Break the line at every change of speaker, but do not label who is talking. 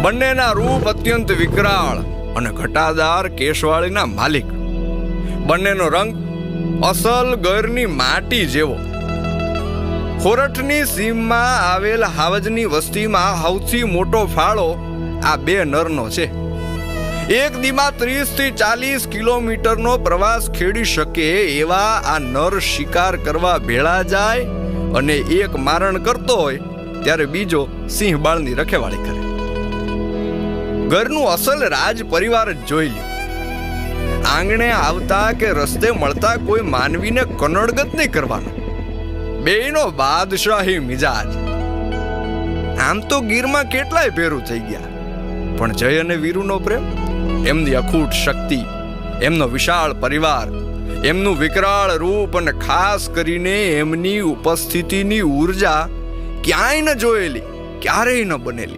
બંનેના રૂપ અત્યંત વિકરાળ અને ઘટાદાર કેશવાળીના માલિક. બંનેનો રંગ અસલ ગરની માટી જેવો. ખોરઠની સીમમાં આવેલ હાવજની વસ્તીમાં સૌથી મોટો ફાળો આ બે નરનો છે. એક દીમાં 30 થી 40 કિલોમીટરનો પ્રવાસ ખેડી શકે એવા આ નર શિકાર કરવા ભેળા જાય અને એક મારણ કરતો હોય ત્યારે બીજો સિંહ બાળની રખેવાળી કરે. ઘરનું અસલ રાજ પરિવાર જ જોઈ લ્યો. આંગણે આવતા કે રસ્તે મળતા કોઈ માનવીને કનડગત નહીં કરવાનો. બેયનો બાદશાહી મિજાજ. આમ તો ગીરમાં કેટલાય ભેરું થઈ ગયા, પણ જય અને વીરુનો પ્રેમ, એમની અખૂટ શક્તિ, એમનો વિશાળ પરિવાર, એમનું વિકરાળ રૂપ અને ખાસ કરીને એમની ઉપસ્થિતિની ઉર્જા ક્યાંય ન જોયેલી, ક્યારેય ન બનેલી.